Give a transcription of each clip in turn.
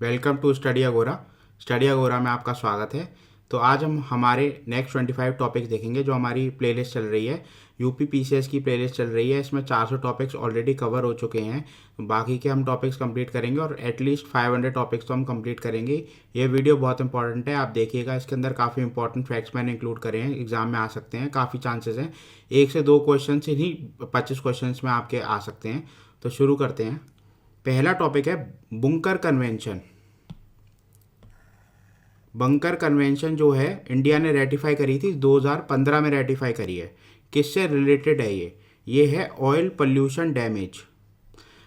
Welcome to study अगोरा। Study अगोरा में आपका स्वागत है। तो आज हम हमारे नेक्स्ट 25 टॉपिक्स देखेंगे। जो हमारी प्लेलिस्ट चल रही है, यूपी पीसीएस की प्लेलिस्ट चल रही है, इसमें 400 टॉपिक्स ऑलरेडी कवर हो चुके हैं। बाकी के हम टॉपिक्स कंप्लीट करेंगे और एटलीस्ट 500 टॉपिक्स तो हम कंप्लीट करेंगे। ये वीडियो बहुत इंपॉर्टेंट है, आप देखिएगा। इसके अंदर काफ़ी इंपॉर्टेंट फैक्ट्स मैंने इंक्लूड करे हैं, एग्जाम में आ सकते हैं, काफ़ी चांसेस हैं। 1 से 2 क्वेश्चन से ही 25 क्वेश्चन में आपके आ सकते हैं। तो शुरू करते हैं। पहला टॉपिक है बुंकर कन्वेंशन। बंकर कन्वेंशन जो है इंडिया ने रेटिफाई करी थी, 2015 में रेटिफाई करी है। किससे रिलेटेड है ये है ऑयल पोल्यूशन डैमेज।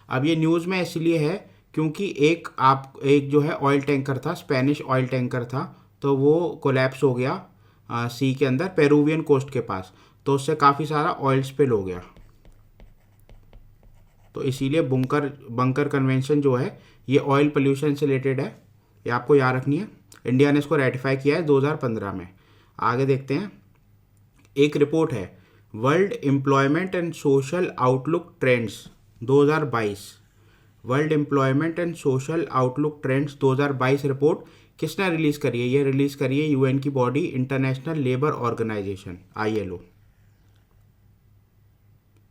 अब ये न्यूज़ में इसलिए है क्योंकि एक जो है ऑयल टैंकर था, स्पेनिश ऑयल टैंकर था, तो वो कोलैप्स हो गया सी के अंदर, पेरुवियन कोस्ट के पास। तो उससे काफ़ी सारा ऑयल स्पिल हो गया। तो इसीलिए बंकर कन्वेंशन जो है ये ऑयल पोल्यूशन से रिलेटेड है, ये आपको याद रखनी है। इंडिया ने इसको रेटिफाई किया है 2015 में। आगे देखते हैं। एक रिपोर्ट है world employment and social outlook trends 2022। World employment and social outlook trends 2022 report किसने रिलीज़ करी है? ये रिलीज़ करी है यूएन की body international labour organisation, ILO।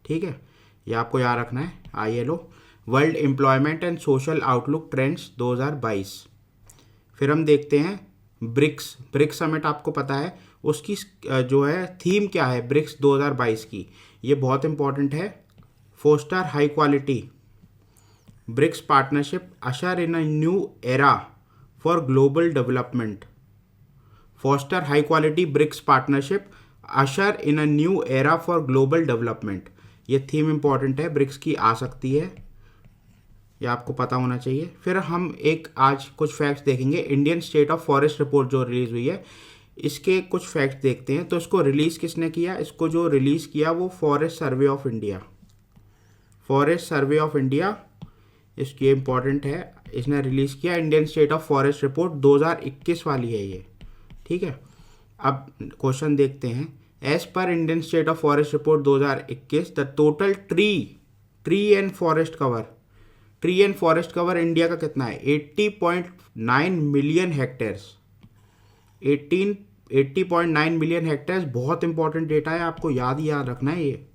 ठीक है, ये आपको याद रखना है, ILO, world employment and social outlook trends 2022। फिर हम देखते हैं ब्रिक्स समिट, आपको पता है उसकी जो है थीम क्या है ब्रिक्स 2022 की। ये बहुत इंपॉर्टेंट है। Foster high quality BRICS partnership usher in a new era for global development. Foster high quality BRICS partnership usher in a new era for global development. ये थीम इंपॉर्टेंट है, BRICS की आ सकती है, ये आपको पता होना चाहिए। फिर हम आज कुछ फैक्ट्स देखेंगे। Indian state of forest report जो रिलीज़ हुई है, इसके कुछ फैक्ट्स देखते हैं। तो इसको रिलीज़ किसने किया? इसको जो रिलीज़ किया वो forest survey of India. Forest survey of India, इसकी इंपॉर्टेंट है, इसने रिलीज़ किया। Indian state of forest report 2021 वाली है ये। ठीक है, अब क्वेश्चन देखते हैं। As per Indian state of forest report 2021 the total tree and forest cover India का कितना है? 80.9 मिलियन हेक्टेयर्स। 80.9 मिलियन हेक्टेयर्स बहुत इंपॉर्टेंट डेटा है, आपको याद रखना है ये।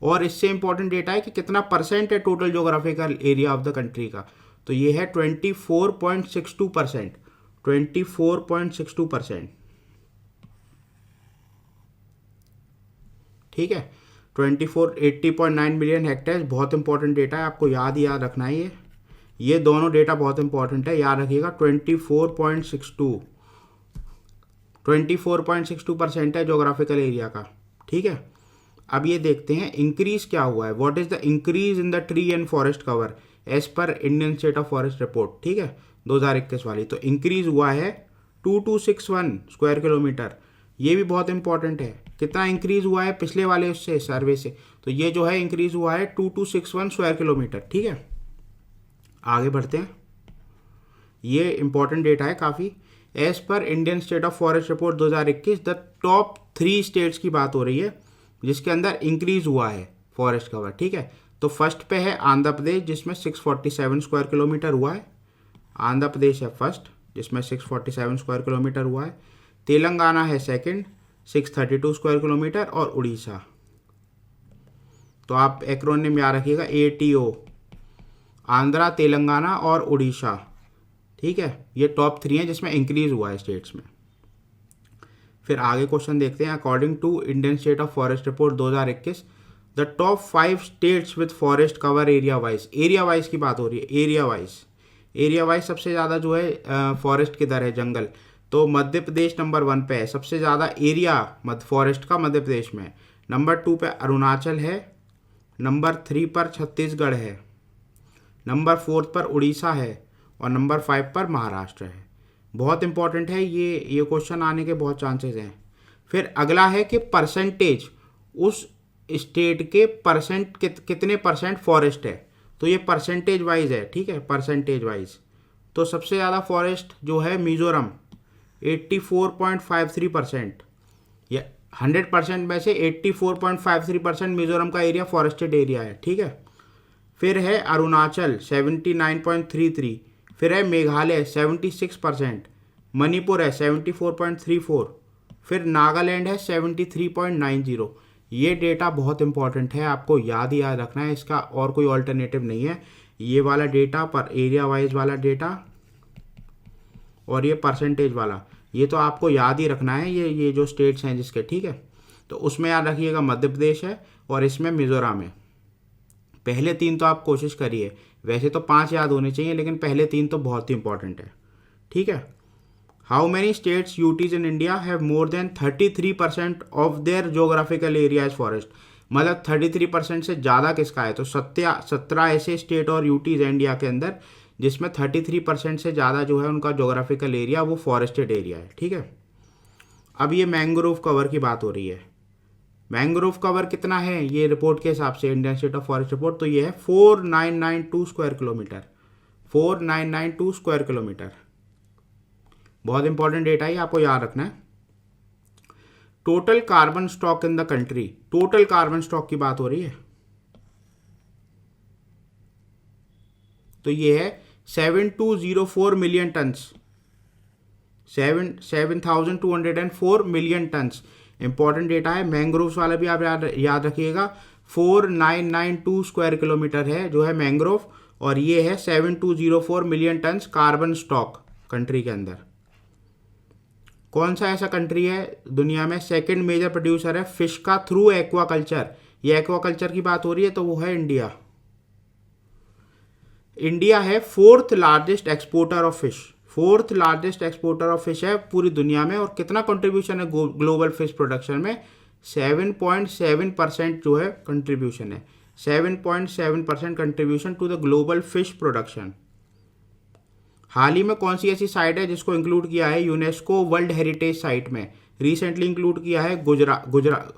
और इससे इंपॉर्टेंट डेटा है कि कितना परसेंट है total geographical area of the country का। तो ये है 24.62%। 24.62%। ठीक है, 80.9 मिलियन हेक्टेयर बहुत इंपॉर्टेंट डेटा है, आपको याद रखना है ये दोनों डेटा बहुत इंपॉर्टेंट है, याद रखिएगा। 24.62% है ज्योग्राफिकल एरिया का। ठीक है, अब ये देखते हैं इंक्रीज क्या हुआ है। What is the increase in the tree and forest cover as per Indian state of forest report. ठीक है, 2021 वाली। तो इंक्रीज हुआ है 2261 स्क्वायर किलोमीटर। ये भी बहुत इंपॉर्टेंट है, कितना इंक्रीज हुआ है पिछले वाले उससे सर्वे से। तो ये जो है इंक्रीज हुआ है 2261 स्क्वायर किलोमीटर। ठीक है, आगे बढ़ते हैं। ये इंपॉर्टेंट डेटा है काफ़ी। As per Indian state of forest report 2021 the top 3 states की बात हो रही है जिसके अंदर इंक्रीज हुआ है फॉरेस्ट कवर। ठीक है, तो फर्स्ट पे है आंध्र प्रदेश जिसमें 647 स्क्वायर किलोमीटर हुआ है। आंध्र प्रदेश है फर्स्ट जिसमें 647 स्क्वायर किलोमीटर हुआ है। तेलंगाना है सेकंड 632 स्क्वायर किलोमीटर, और उड़ीसा। तो आप एक्रोनिम याद रखिएगा, ATO, आंध्रा, तेलंगाना और उड़ीसा। ठीक है, ये टॉप 3 हैं जिसमें इंक्रीज हुआ है स्टेट्स में। फिर आगे क्वेश्चन देखते हैं। According to Indian state of forest report 2021 the top 5 states with forest cover area wise की बात हो रही है। एरिया वाइज सबसे ज़्यादा जो है फॉरेस्ट किधर है, जंगल। तो मध्य प्रदेश नंबर 1 पे है, सबसे ज़्यादा एरिया फॉरेस्ट का मध्य प्रदेश में। नंबर 2 पे अरुणाचल है। नंबर 3 पर छत्तीसगढ़ है। नंबर 4 पर उड़ीसा है। और नंबर 5 पर महाराष्ट्र है। बहुत इंपॉर्टेंट है ये क्वेश्चन आने के बहुत चांसेस हैं। फिर अगला है कि परसेंटेज, उस स्टेट के कितने परसेंट फॉरेस्ट है। तो ये परसेंटेज वाइज है। ठीक है, परसेंटेज वाइज तो सबसे ज़्यादा फॉरेस्ट जो है मिजोरम 84.53%। या 100% में से 84.53% मिजोरम का एरिया फॉरेस्टेड एरिया है। ठीक है, फिर है अरुणाचल 79.33, फिर है मेघालय 76%, मणिपुर है 74.34, फिर नागालैंड है 73.90। ये डेटा बहुत इंपॉर्टेंट है, आपको याद रखना है, इसका और कोई ऑल्टरनेटिव नहीं है। ये वाला डेटा पर एरिया वाइज वाला डेटा और ये परसेंटेज वाला, ये तो आपको याद ही रखना है। ये जो स्टेट्स हैं जिसके, ठीक है, तो उसमें याद रखिएगा मध्य प्रदेश है और इसमें मिजोरम है। पहले 3 तो आप कोशिश करिए, वैसे तो 5 याद होने चाहिए लेकिन पहले 3 तो बहुत ही इंपॉर्टेंट है, ठीक है। How many states UTs in India have more than 33% of their geographical area as forest. मतलब 33% से ज़्यादा किसका है, तो 17 ऐसे स्टेट और यूटीज हैं इंडिया के अंदर जिसमें 33% से ज़्यादा जो है उनका जोग्राफिकल एरिया वो फॉरेस्टेड एरिया है, ठीक है। अब ये मैंग्रोव कवर की बात हो रही है। मैंग्रोव कवर कितना है ये रिपोर्ट के हिसाब से, Indian state of forest report, तो ये है 4992 स्क्वायर किलोमीटर, 4992 स्क्वायर किलोमीटर। बहुत इंपॉर्टेंट डेटा है, आपको याद रखना है। Total carbon stock in the country, total carbon stock की बात हो रही है, तो ये है 7204 million turns, 7204 million turns. Important data है। मैंग्रोव्स वाला भी आप याद रखिएगा, 4992 स्क्वायर किलोमीटर है जो है मैंग्रोव, और ये है 7204 million turns carbon stock country के अंदर। कौन सा ऐसा कंट्री है दुनिया में सेकंड मेजर प्रोड्यूसर है फिश का थ्रू एक्वाकल्चर, ये एक्वाकल्चर की बात हो रही है, तो वो है इंडिया। इंडिया है 4th largest exporter of fish, 4th largest exporter of fish है पूरी दुनिया में। और कितना कंट्रीब्यूशन है ग्लोबल फिश प्रोडक्शन में, 7.7% जो है कंट्रीब्यूशन है, 7.7% contribution to the global fish production. हाल ही में कौन सी ऐसी साइट है जिसको इंक्लूड किया है यूनेस्को वर्ल्ड हेरिटेज साइट में, रिसेंटली इंक्लूड किया है गुजरात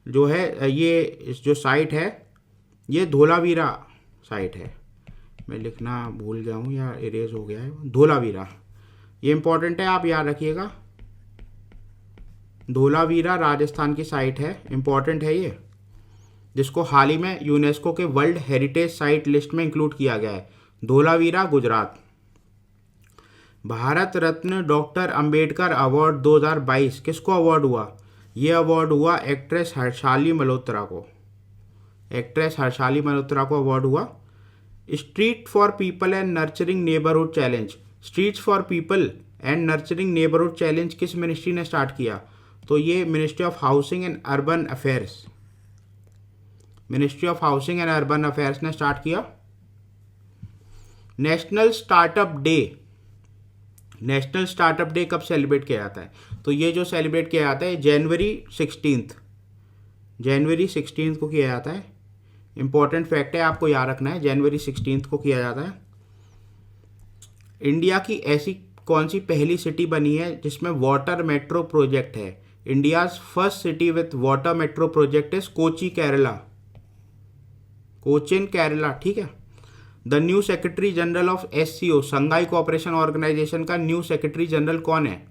जो है, ये जो साइट है ये धोलावीरा साइट है, मैं लिखना भूल गया हूँ या इरेज हो गया है, धोलावीरा, ये इंपॉर्टेंट है, आप याद रखिएगा। धोलावीरा राजस्थान की साइट है, इंपॉर्टेंट है ये, जिसको हाल ही में यूनेस्को के वर्ल्ड हेरिटेज साइट लिस्ट में इंक्लूड किया गया है, धोलावीरा गुजरात। भारत रत्न डॉक्टर अंबेडकर अवार्ड 2022 किसको अवार्ड हुआ, ये अवार्ड हुआ एक्ट्रेस हर्षाली मल्होत्रा को, एक्ट्रेस हर्षाली मल्होत्रा को अवार्ड हुआ। Street for people and nurturing neighbourhood challenge, streets for people and nurturing neighbourhood challenge किस मिनिस्ट्री ने स्टार्ट किया, तो ये ministry of housing and urban affairs, ministry of housing and urban affairs ने start किया। National startup day, national startup day कब celebrate किया जाता है, तो ये जो सेलिब्रेट किया जाता है जनवरी 16 को किया जाता है। इंपॉर्टेंट फैक्ट है, आपको याद रखना है, जनवरी 16 को किया जाता है। इंडिया की ऐसी कौन सी पहली सिटी बनी है जिसमें वाटर मेट्रो प्रोजेक्ट है, India's first city with water metro project is Kochi Kerala, Cochin Kerala, ठीक है। The new secretary general of SCO Shanghai cooperation organisation का न्यू सेक्रेटरी जनरल कौन है,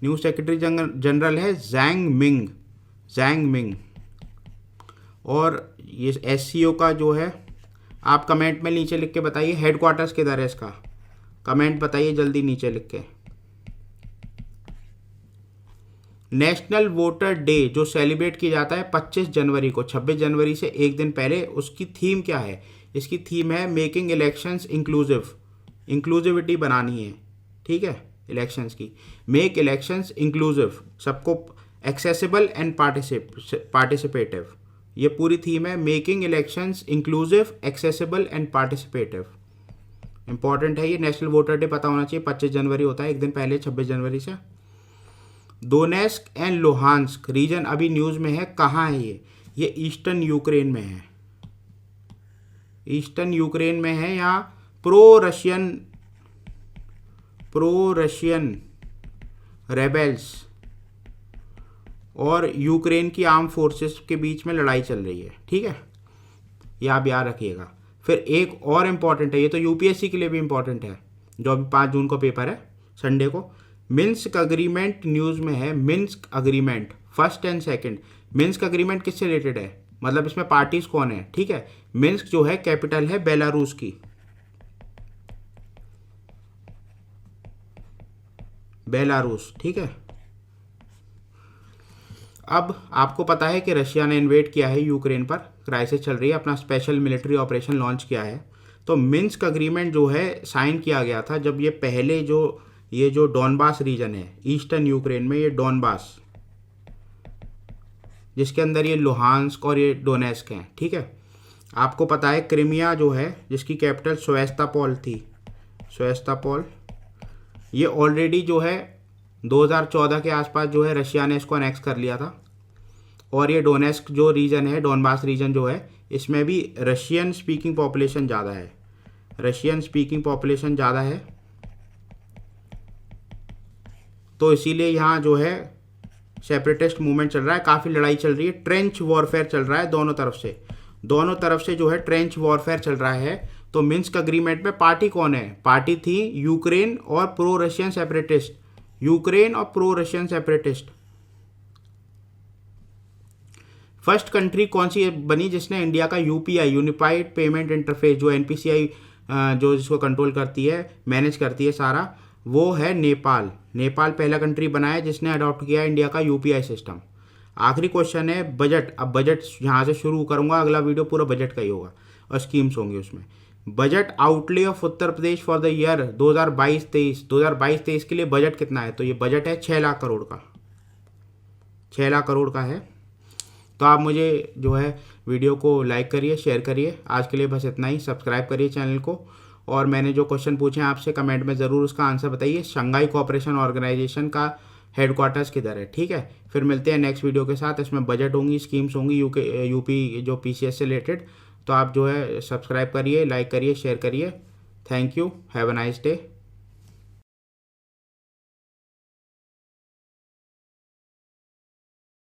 न्यू सेक्रेटरी जनरल है जैंग मिंग। और ये SCO का जो है, आप कमेंट में नीचे लिख के बताइए हेडक्वार्टर्स किधर है इसका, कमेंट बताइए जल्दी नीचे लिख के। नेशनल वोटर डे जो सेलिब्रेट किया जाता है 25 जनवरी को, 26 जनवरी से एक दिन पहले, उसकी थीम क्या है, इसकी थीम है मेकिंग इलेक्शंस इंक्लूसिव, इंक्लूसिविटी बनानी है, ठीक है, इलेक्शंस की, मेक इलेक्शंस इंक्लूसिव, सबको एक्सेसिबल एंड पार्टिसिपेटिव, ये पूरी थीम है, making elections inclusive, accessible and participative. Important है ये, नेशनल वोटर डे पता होना चाहिए, 25 जनवरी होता है, एक दिन पहले 26 जनवरी से। दोनेस्क एंड लुहांस्क रीजन अभी न्यूज़ में है, कहाँ है ये ईस्टर्न यूक्रेन में है, ईस्टर्न यूक्रेन में है। यहाँ प्रो रशियन रेबेल्स और यूक्रेन की आर्म फोर्सेस के बीच में लड़ाई चल रही है, ठीक है, ये आप याद रखिएगा। फिर एक और इम्पॉर्टेंट है, ये तो UPSC के लिए भी इम्पॉर्टेंट है, जो अभी 5 जून को पेपर है संडे को। मिन्स्क अग्रीमेंट न्यूज़ में है, Minsk agreement first and second. Minsk agreement किससे रिलेटेड है, मतलब इसमें पार्टीज कौन है, ठीक है। मिन्स्क जो है कैपिटल है बेलारूस की, बेलारूस, ठीक है। अब आपको पता है कि रशिया ने इन्वेड किया है यूक्रेन पर, क्राइसिस चल रही है, अपना स्पेशल मिलिट्री ऑपरेशन लॉन्च किया है। तो मिन्स्क अग्रीमेंट जो है साइन किया गया था जब ये पहले ये जो डॉनबास रीजन है ईस्टर्न यूक्रेन में, ये डॉनबास जिसके अंदर ये लुहांस्क और ये डोनेस्क हैं, ठीक है। आपको पता है क्रिमिया जो है जिसकी कैपिटल सेवास्तोपोल थी, सेवास्तोपोल, ये ऑलरेडी जो है 2014 के आसपास जो है रशिया ने इसको अनेक्स कर लिया था। और ये डोनेस्क जो रीजन है, डॉनबास रीजन जो है, इसमें भी रशियन स्पीकिंग पॉपुलेशन ज़्यादा है, रशियन स्पीकिंग पॉपुलेशन ज़्यादा है। तो इसीलिए यहाँ जो है सेपरेटिस्ट मूवमेंट चल रहा है, काफ़ी लड़ाई चल रही है, ट्रेंच वॉरफेयर चल रहा है दोनों तरफ से जो है ट्रेंच वॉरफेयर चल रहा है। तो मिन्स्क अग्रीमेंट में पार्टी कौन है, पार्टी थी यूक्रेन और प्रो रशियन सेपरेटिस्ट, यूक्रेन और pro Russian separatist. First country कौन सी बनी जिसने इंडिया का यूपीआई, यूनिफाइड पेमेंट इंटरफेस, जो एनपीसीआई जो जिसको कंट्रोल करती है, मैनेज करती है सारा, वो है नेपाल। नेपाल पहला कंट्री बना है जिसने अडॉप्ट किया है इंडिया का यूपीआई सिस्टम। आखिरी क्वेश्चन है बजट। अब बजट यहाँ से शुरू करूँगा, अगला वीडियो पूरा बजट का ही होगा और स्कीम्स होंगी उसमें। Budget outlay of Uttar Pradesh for the year 2022-23 के लिए बजट कितना है, तो ये बजट है 6 लाख करोड़ का, 6 लाख करोड़ का है। तो आप मुझे जो है वीडियो को लाइक करिए, शेयर करिए। आज के लिए बस इतना ही, सब्सक्राइब करिए चैनल को। और मैंने जो क्वेश्चन पूछे हैं आपसे कमेंट में ज़रूर उसका आंसर बताइए। शंघाई कोऑपरेशन ऑर्गेनाइजेशन का हेडक्वार्टर्स किधर है, ठीक है। फिर मिलते हैं नेक्स्ट वीडियो के साथ, इसमें बजट होंगी, स्कीम्स होंगी यूपी जो पीसीएस से रिलेटेड। तो आप जो है सब्सक्राइब करिए, लाइक करिए, शेयर करिए। Thank you, have a nice day.